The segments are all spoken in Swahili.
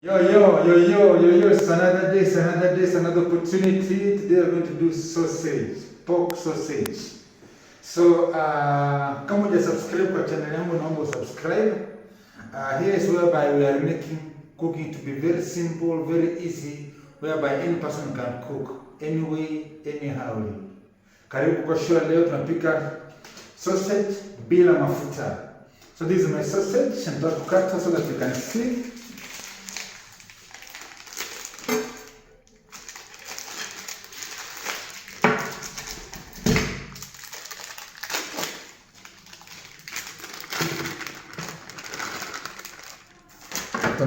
It's another day, it's another opportunity. Today we're going to do sausage, pork sausage. So, kama uja subscribe kwa channel yangu, naomba subscribe. Here is whereby we are making cooking to be very simple, very easy, whereby any person can cook any way, anyhow. Karibu kwa show. Leo tunapika sausage bila mafuta. So this is my sausage, and I'm kukata so that you can see.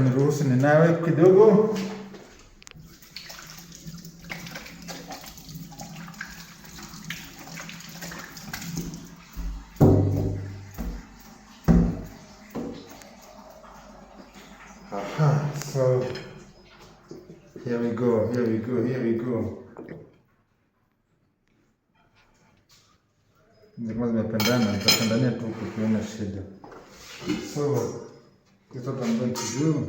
Niruhusu ninawe kidogo. So here we go. Ndio nitapendania tu kukiona shida. So this is what I'm going to do.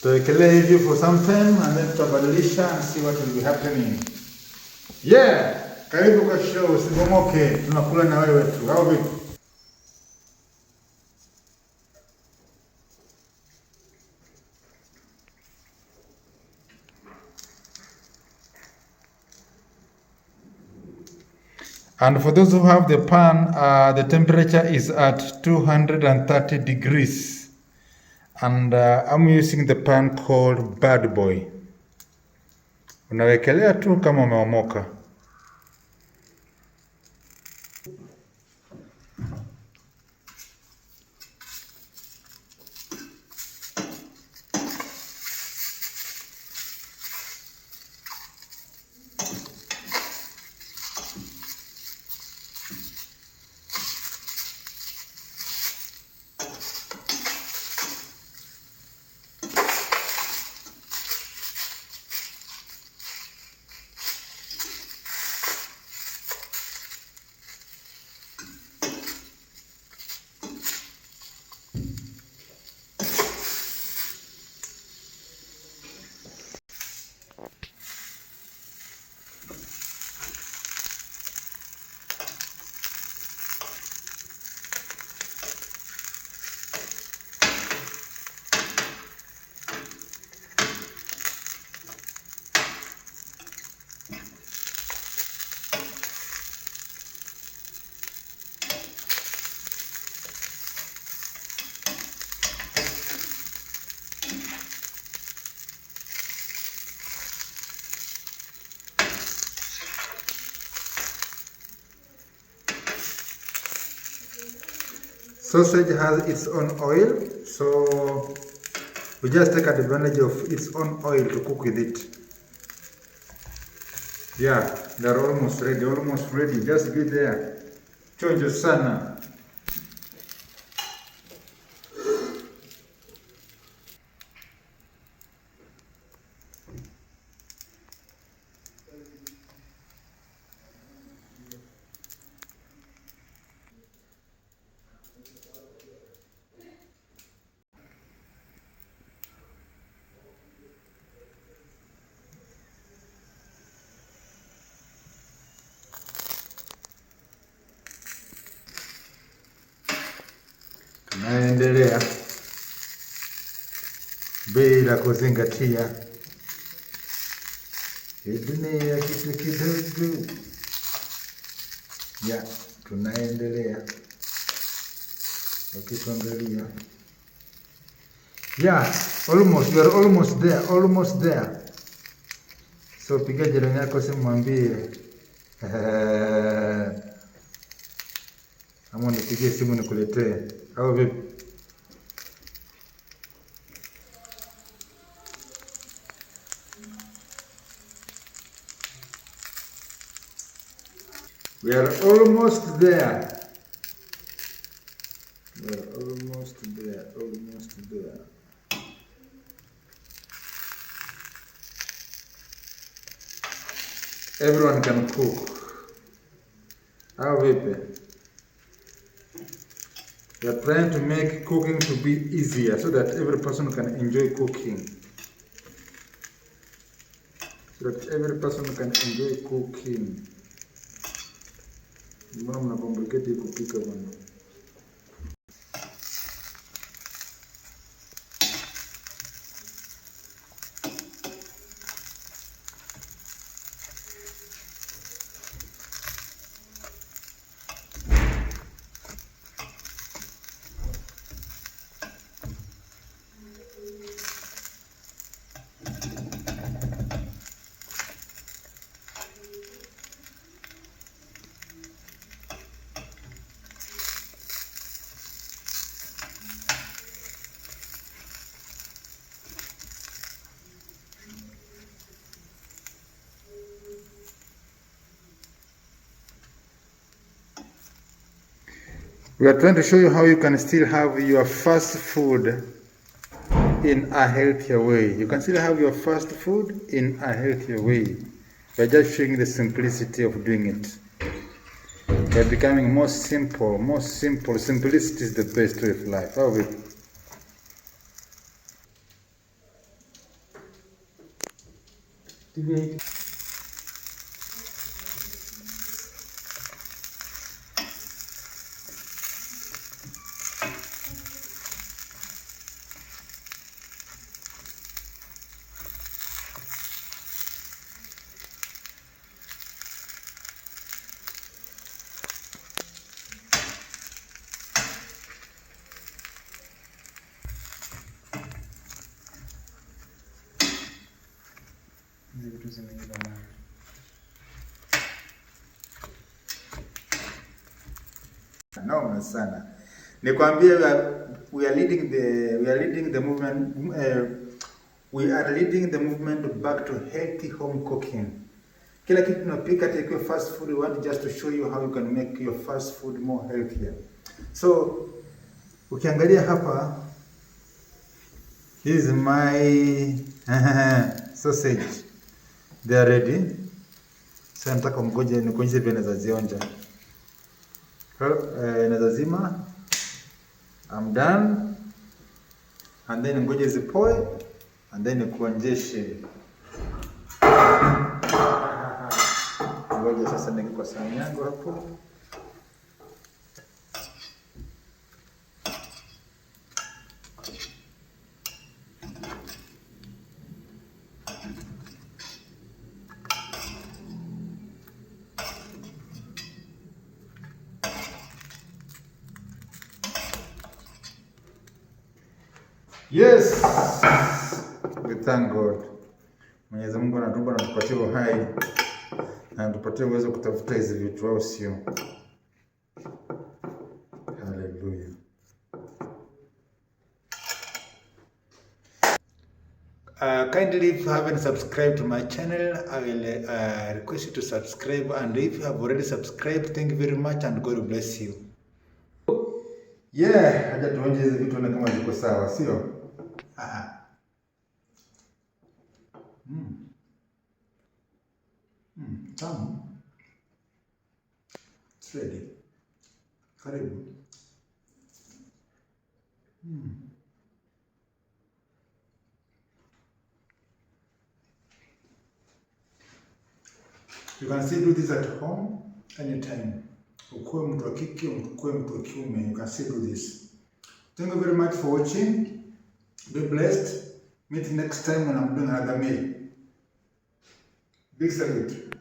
Tuwekelee hivi for some time and then tutabadilisha and see what will be happening. Yeah, karibu kwa show, usibomoke, tunakula na wewe tu. Au vipi? And for those who have the pan, the temperature is at 230 degrees. And I'm using the pan called Bad Boy. Unawekelea tu kama umeomoka. Sausage has its own oil, so we just take advantage of its own oil to cook with it. Yeah, they're almost ready. Just be there. Chonjo sana. Naendelea bila kuzingatia dunia kitu kidogo. Ya, tunaendelea wakituangalia. Yeah, we are almost there. So piga jirani yako simu, mwambie ama nipigie simu nikuletee, au vipi? We are almost there. We are almost there, almost there. Everyone can cook. How vipi? We are trying to make cooking to be easier so that every person can enjoy cooking. So that every person can enjoy cooking. Mbona mna complicate kupika bwana? We are trying to show you how you can still have your fast food in a healthier way. You can still have your fast food in a healthier way by just showing the simplicity of doing it. By becoming more simple, more simple. Simplicity is the best way of life. How we Noma sana. Nikwambie we are leading the movement we are leading the movement back to healthy home cooking. Kila kitu tunapika take your fast food, we want just to show you how you can make your fast food more healthier. So ukiangalia hapa, this is my sausage. They are ready. Sasa nataka ngoje nikuonyeshe vile naweza zionja. Naweza zima. I'm done. And then ngoje zipoe and then nikuonjeshe. Ngoja sasa niki kwa sahani yangu hapo. Yes, we thank God. Mwenyezi Mungu anatupa na tupatie uhai na tupatie uwezo kutafuta hizi vitu, au sio? Hallelujah. Kindly, if you haven't subscribed to my channel, I will request you to subscribe, and if you have already subscribed, thank you very much and God bless you. Yeah, haja tuonje hizi vitu na kama ziko sawa, sio? Tamu. It's ready. Karibu. You can still do this at home anytime. Ukuwe mtu wa kike, ukuwe mtu wa kiume, you can still do this. Thank you very much for watching. Be blessed. Meet next time when I'm doing another meal. Big salute.